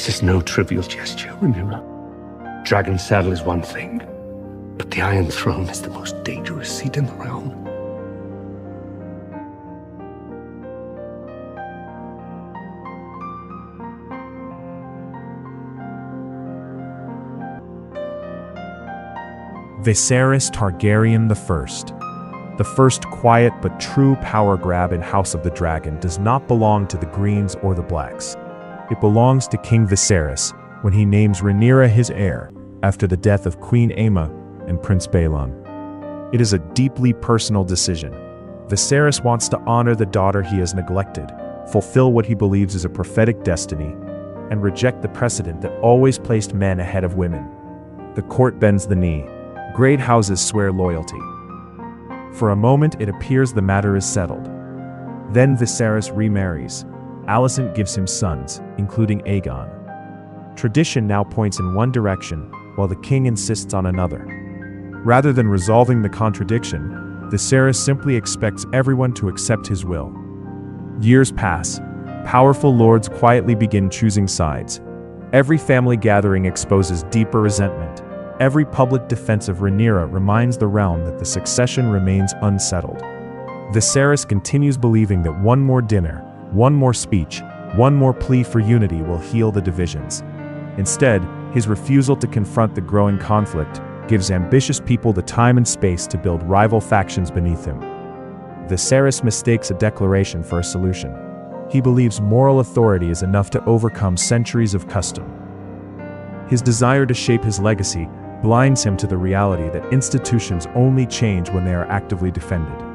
This is no trivial gesture, Rhaenyra. Dragon saddle is one thing, but the Iron Throne is the most dangerous seat in the realm. Viserys Targaryen I. The first quiet but true power grab in House of the Dragon does not belong to the Greens or the Blacks. It belongs to King Viserys when he names Rhaenyra his heir after the death of Queen Aemma and Prince Balon. It is a deeply personal decision. Viserys wants to honor the daughter he has neglected, fulfill what he believes is a prophetic destiny, and reject the precedent that always placed men ahead of women. The court bends the knee. Great houses swear loyalty. For a moment it appears the matter is settled. Then Viserys remarries. Alicent gives him sons, including Aegon. Tradition now points in one direction, while the king insists on another. Rather than resolving the contradiction, Viserys simply expects everyone to accept his will. Years pass. Powerful lords quietly begin choosing sides. Every family gathering exposes deeper resentment. Every public defense of Rhaenyra reminds the realm that the succession remains unsettled. Viserys continues believing that one more dinner, one more speech, one more plea for unity will heal the divisions. Instead, his refusal to confront the growing conflict gives ambitious people the time and space to build rival factions beneath him. Viserys mistakes a declaration for a solution. He believes moral authority is enough to overcome centuries of custom. His desire to shape his legacy blinds him to the reality that institutions only change when they are actively defended.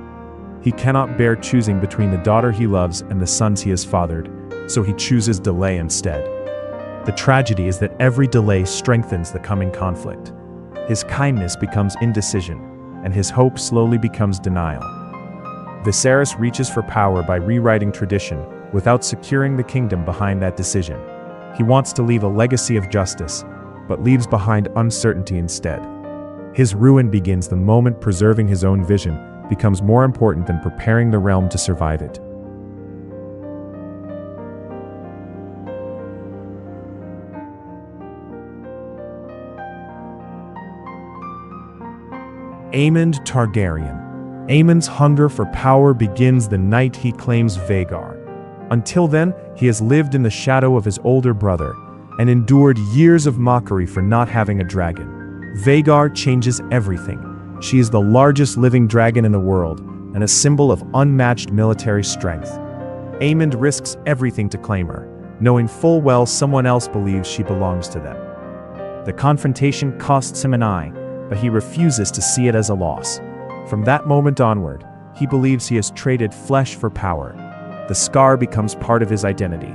He cannot bear choosing between the daughter he loves and the sons he has fathered, so he chooses delay instead. The tragedy is that every delay strengthens the coming conflict. His kindness becomes indecision, and his hope slowly becomes denial. Viserys reaches for power by rewriting tradition without securing the kingdom behind that decision. He wants to leave a legacy of justice, but leaves behind uncertainty instead. His ruin begins the moment preserving his own vision becomes more important than preparing the realm to survive it. Aemond Targaryen. Aemond's hunger for power begins the night he claims Vhagar. Until then, he has lived in the shadow of his older brother and endured years of mockery for not having a dragon. Vhagar changes everything. She is the largest living dragon in the world and a symbol of unmatched military strength. Aemond risks everything to claim her, knowing full well someone else believes she belongs to them. The confrontation costs him an eye, but he refuses to see it as a loss. From that moment onward, he believes he has traded flesh for power. The scar becomes part of his identity.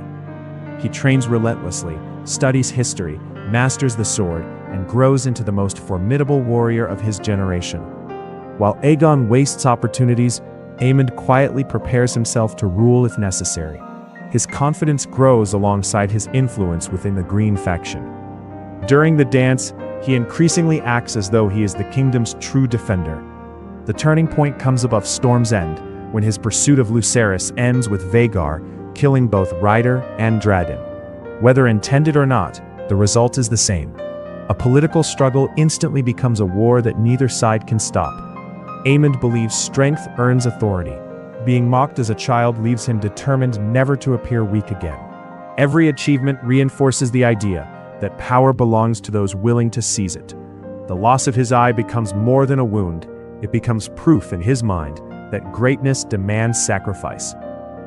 He trains relentlessly, studies history, masters the sword, and grows into the most formidable warrior of his generation. While Aegon wastes opportunities, Aemond quietly prepares himself to rule if necessary. His confidence grows alongside his influence within the Green faction. During the dance, he increasingly acts as though he is the kingdom's true defender. The turning point comes above Storm's End, when his pursuit of Lucerys ends with Vhagar killing both Ryder and Dragon. Whether intended or not, the result is the same. A political struggle instantly becomes a war that neither side can stop. Aemond believes strength earns authority. Being mocked as a child leaves him determined never to appear weak again. Every achievement reinforces the idea that power belongs to those willing to seize it. The loss of his eye becomes more than a wound. It becomes proof in his mind that greatness demands sacrifice.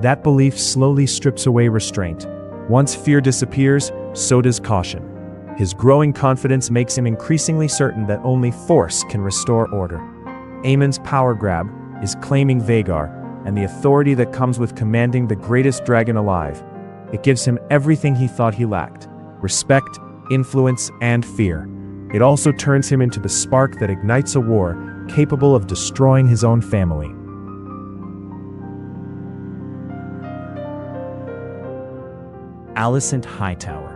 That belief slowly strips away restraint. Once fear disappears, so does caution. His growing confidence makes him increasingly certain that only force can restore order. Aemond's power grab is claiming Vhagar and the authority that comes with commanding the greatest dragon alive. It gives him everything he thought he lacked: respect, influence, and fear. It also turns him into the spark that ignites a war capable of destroying his own family. Alicent Hightower.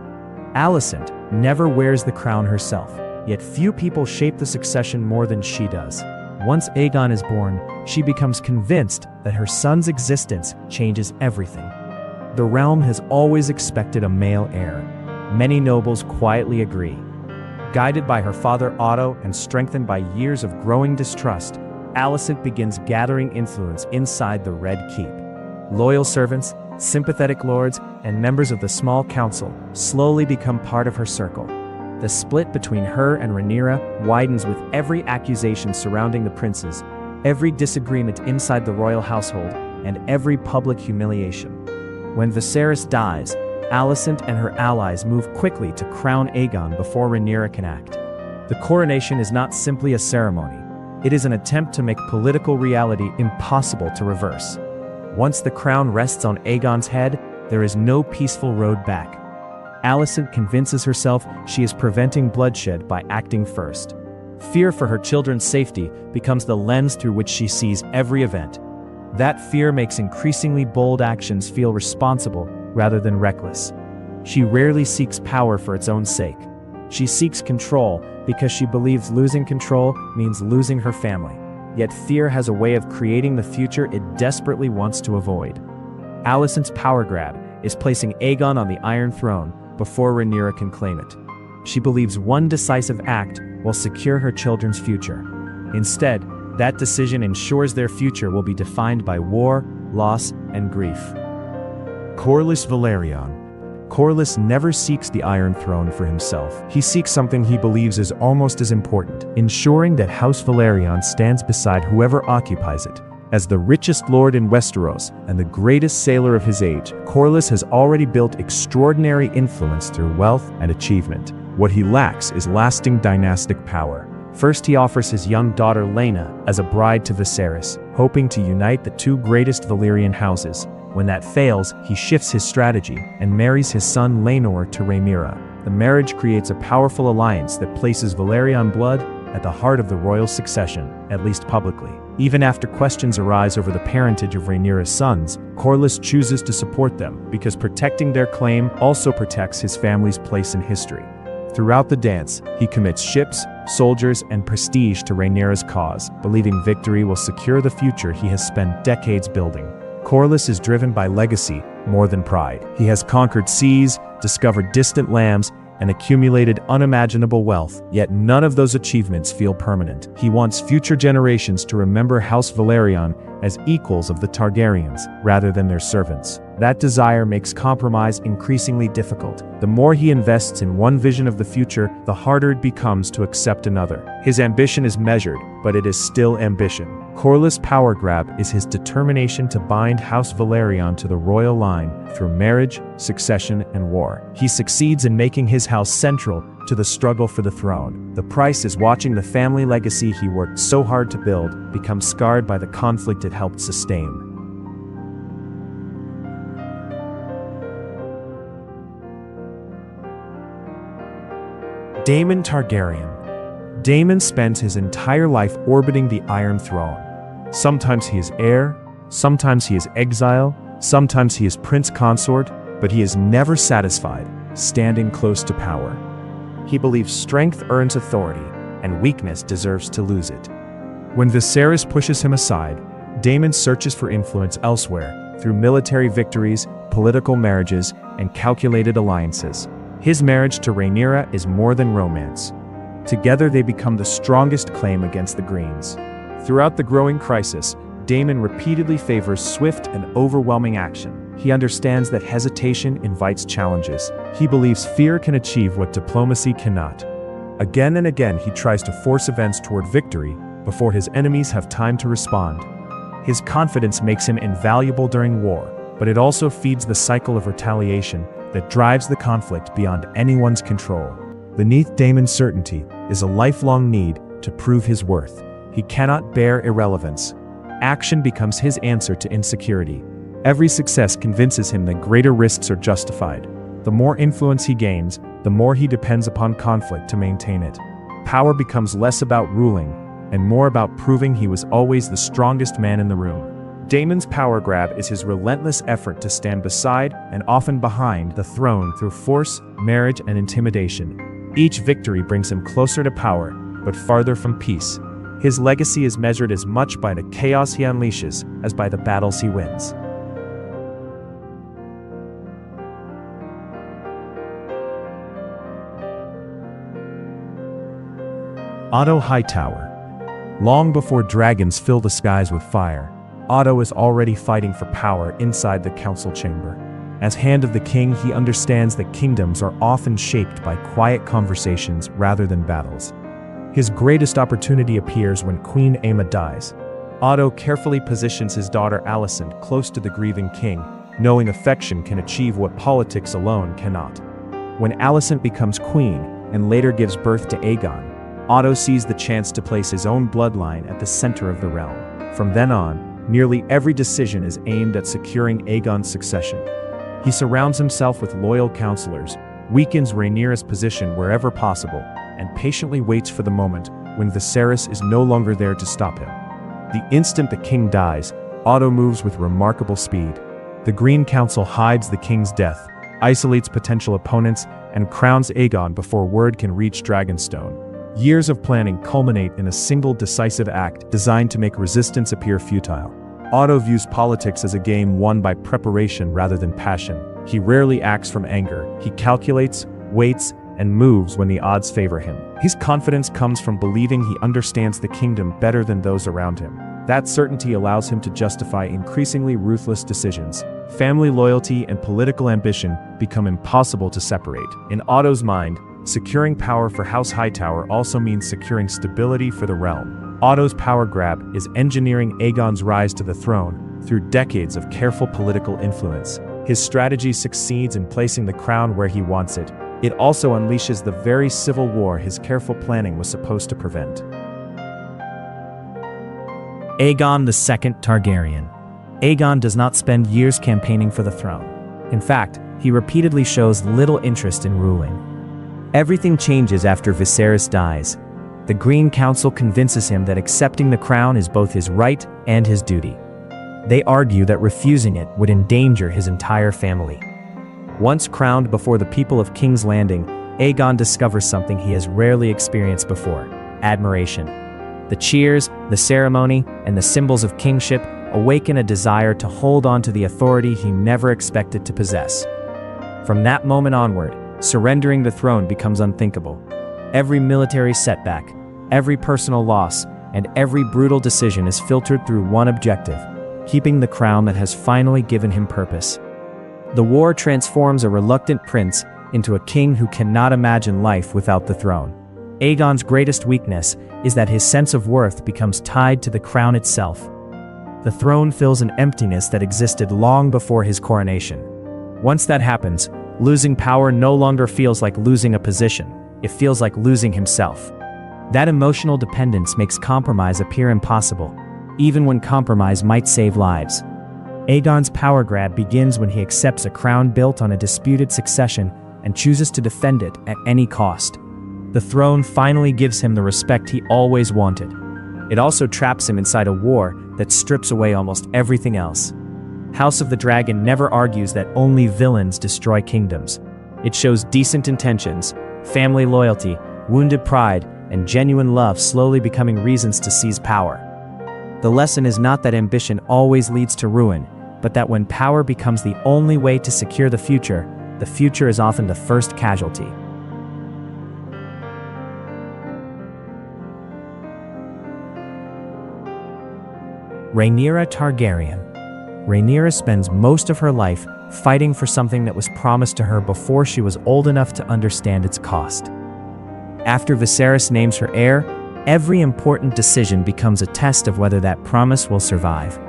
Alicent never wears the crown herself, yet few people shape the succession more than she does. Once Aegon is born, she becomes convinced that her son's existence changes everything. The realm has always expected a male heir. Many nobles quietly agree. Guided by her father Otto and strengthened by years of growing distrust, Alicent begins gathering influence inside the Red Keep. Loyal servants, sympathetic lords, and members of the small council slowly become part of her circle. The split between her and Rhaenyra widens with every accusation surrounding the princes, every disagreement inside the royal household, and every public humiliation. When Viserys dies, Alicent and her allies move quickly to crown Aegon before Rhaenyra can act. The coronation is not simply a ceremony. It is an attempt to make political reality impossible to reverse. Once the crown rests on Aegon's head, there is no peaceful road back. Alicent convinces herself she is preventing bloodshed by acting first. Fear for her children's safety becomes the lens through which she sees every event. That fear makes increasingly bold actions feel responsible rather than reckless. She rarely seeks power for its own sake. She seeks control because she believes losing control means losing her family. Yet fear has a way of creating the future it desperately wants to avoid. Alicent's power grab is placing Aegon on the Iron Throne before Rhaenyra can claim it. She believes one decisive act will secure her children's future. Instead, that decision ensures their future will be defined by war, loss, and grief. Corlys Velaryon. Corlys never seeks the Iron Throne for himself. He seeks something he believes is almost as important, ensuring that House Velaryon stands beside whoever occupies it. As the richest lord in Westeros and the greatest sailor of his age, Corlys has already built extraordinary influence through wealth and achievement. What he lacks is lasting dynastic power. First, he offers his young daughter Laena as a bride to Viserys, hoping to unite the two greatest Valyrian houses. When that fails, he shifts his strategy and marries his son Laenor to Rhaenyra. The marriage creates a powerful alliance that places Valyrian blood at the heart of the royal succession, at least publicly. Even after questions arise over the parentage of Rhaenyra's sons, Corlys chooses to support them because protecting their claim also protects his family's place in history. Throughout the dance, he commits ships, soldiers, and prestige to Rhaenyra's cause, believing victory will secure the future he has spent decades building. Corlys is driven by legacy more than pride. He has conquered seas, discovered distant lands, and accumulated unimaginable wealth, yet none of those achievements feel permanent. He wants future generations to remember House Velaryon as equals of the Targaryens, rather than their servants. That desire makes compromise increasingly difficult. The more he invests in one vision of the future, the harder it becomes to accept another. His ambition is measured, but it is still ambition. Corlys' power grab is his determination to bind House Velaryon to the royal line through marriage, succession, and war. He succeeds in making his house central to the struggle for the throne. The price is watching the family legacy he worked so hard to build become scarred by the conflict it helped sustain. Daemon Targaryen. Daemon spends his entire life orbiting the Iron Throne. Sometimes he is heir, sometimes he is exile, sometimes he is prince consort, but he is never satisfied, standing close to power. He believes strength earns authority, and weakness deserves to lose it. When Viserys pushes him aside, Daemon searches for influence elsewhere through military victories, political marriages, and calculated alliances. His marriage to Rhaenyra is more than romance. Together they become the strongest claim against the Greens. Throughout the growing crisis, Daemon repeatedly favors swift and overwhelming action. He understands that hesitation invites challenges. He believes fear can achieve what diplomacy cannot. Again and again he tries to force events toward victory before his enemies have time to respond. His confidence makes him invaluable during war, but it also feeds the cycle of retaliation that drives the conflict beyond anyone's control. Beneath Daemon's certainty is a lifelong need to prove his worth. He cannot bear irrelevance. Action becomes his answer to insecurity. Every success convinces him that greater risks are justified. The more influence he gains, the more he depends upon conflict to maintain it. Power becomes less about ruling and more about proving he was always the strongest man in the room. Daemon's power grab is his relentless effort to stand beside and often behind the throne through force, marriage, and intimidation. Each victory brings him closer to power, but farther from peace. His legacy is measured as much by the chaos he unleashes as by the battles he wins. Otto Hightower. Long before dragons fill the skies with fire, Otto is already fighting for power inside the council chamber. As Hand of the King, he understands that kingdoms are often shaped by quiet conversations rather than battles. His greatest opportunity appears when Queen Aemma dies. Otto carefully positions his daughter Alicent close to the grieving king, knowing affection can achieve what politics alone cannot. When Alicent becomes queen and later gives birth to Aegon, Otto sees the chance to place his own bloodline at the center of the realm. From then on, nearly every decision is aimed at securing Aegon's succession. He surrounds himself with loyal counselors, weakens Rhaenyra's position wherever possible, and patiently waits for the moment when Viserys is no longer there to stop him. The instant the king dies, Otto moves with remarkable speed. The Green Council hides the king's death, isolates potential opponents, and crowns Aegon before word can reach Dragonstone. Years of planning culminate in a single decisive act designed to make resistance appear futile. Otto views politics as a game won by preparation rather than passion. He rarely acts from anger. He calculates, waits, and moves when the odds favor him. His confidence comes from believing he understands the kingdom better than those around him. That certainty allows him to justify increasingly ruthless decisions. Family loyalty and political ambition become impossible to separate. In Otto's mind, securing power for House Hightower also means securing stability for the realm. Otto's power grab is engineering Aegon's rise to the throne through decades of careful political influence. His strategy succeeds in placing the crown where he wants it. It also unleashes the very civil war his careful planning was supposed to prevent. Aegon II Targaryen. Aegon does not spend years campaigning for the throne. In fact, he repeatedly shows little interest in ruling. Everything changes after Viserys dies. The Green Council convinces him that accepting the crown is both his right and his duty. They argue that refusing it would endanger his entire family. Once crowned before the people of King's Landing, Aegon discovers something he has rarely experienced before: admiration. The cheers, the ceremony, and the symbols of kingship awaken a desire to hold on to the authority he never expected to possess. From that moment onward, surrendering the throne becomes unthinkable. Every military setback, every personal loss, and every brutal decision is filtered through one objective: keeping the crown that has finally given him purpose. The war transforms a reluctant prince into a king who cannot imagine life without the throne. Aegon's greatest weakness is that his sense of worth becomes tied to the crown itself. The throne fills an emptiness that existed long before his coronation. Once that happens, losing power no longer feels like losing a position. It feels like losing himself. That emotional dependence makes compromise appear impossible, even when compromise might save lives. Aegon's power grab begins when he accepts a crown built on a disputed succession and chooses to defend it at any cost. The throne finally gives him the respect he always wanted. It also traps him inside a war that strips away almost everything else. House of the Dragon never argues that only villains destroy kingdoms. It shows decent intentions, family loyalty, wounded pride, and genuine love slowly becoming reasons to seize power. The lesson is not that ambition always leads to ruin, but that when power becomes the only way to secure the future is often the first casualty. Rhaenyra Targaryen. Rhaenyra spends most of her life fighting for something that was promised to her before she was old enough to understand its cost. After Viserys names her heir, every important decision becomes a test of whether that promise will survive.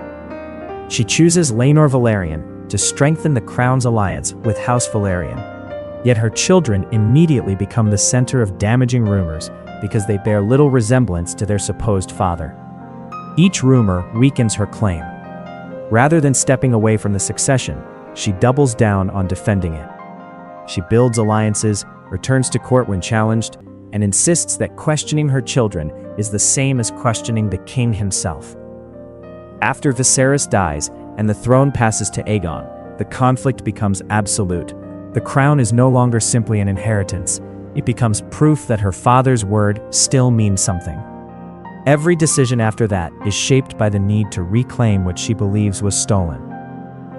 She chooses Laenor Velaryon to strengthen the crown's alliance with House Velaryon. Yet her children immediately become the center of damaging rumors because they bear little resemblance to their supposed father. Each rumor weakens her claim. Rather than stepping away from the succession, she doubles down on defending it. She builds alliances, returns to court when challenged, and insists that questioning her children is the same as questioning the king himself. After Viserys dies and the throne passes to Aegon, the conflict becomes absolute. The crown is no longer simply an inheritance. It becomes proof that her father's word still means something. Every decision after that is shaped by the need to reclaim what she believes was stolen.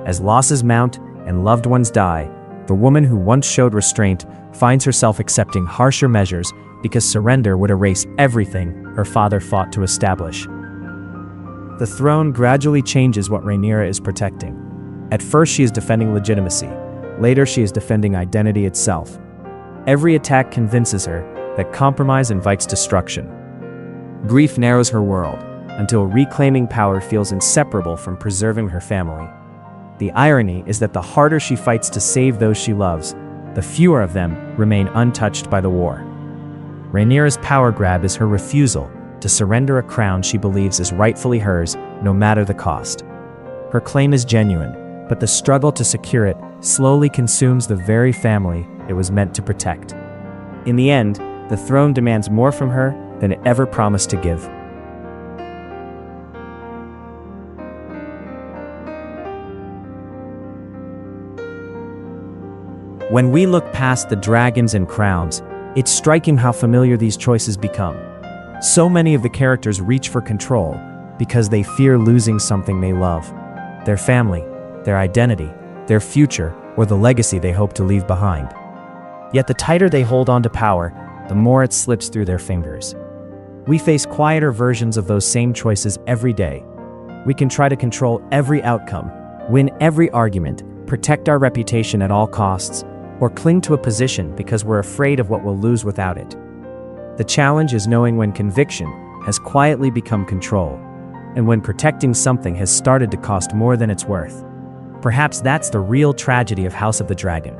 As losses mount and loved ones die, the woman who once showed restraint finds herself accepting harsher measures because surrender would erase everything her father fought to establish. The throne gradually changes what Rhaenyra is protecting. At first she is defending legitimacy, later she is defending identity itself. Every attack convinces her that compromise invites destruction. Grief narrows her world, until reclaiming power feels inseparable from preserving her family. The irony is that the harder she fights to save those she loves, the fewer of them remain untouched by the war. Rhaenyra's power grab is her refusal to surrender a crown she believes is rightfully hers, no matter the cost. Her claim is genuine, but the struggle to secure it slowly consumes the very family it was meant to protect. In the end, the throne demands more from her than it ever promised to give. When we look past the dragons and crowns, it's striking how familiar these choices become. So many of the characters reach for control because they fear losing something they love: their family, their identity, their future, or the legacy they hope to leave behind. Yet the tighter they hold on to power, the more it slips through their fingers. We face quieter versions of those same choices every day. We can try to control every outcome, win every argument, protect our reputation at all costs, or cling to a position because we're afraid of what we'll lose without it. The challenge is knowing when conviction has quietly become control, and when protecting something has started to cost more than it's worth. Perhaps that's the real tragedy of House of the Dragon.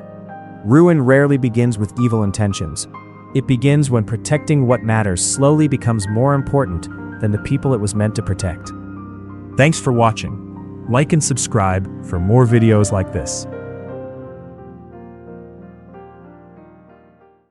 Ruin rarely begins with evil intentions. It begins when protecting what matters slowly becomes more important than the people it was meant to protect. Thanks for watching. Like and subscribe for more videos like this.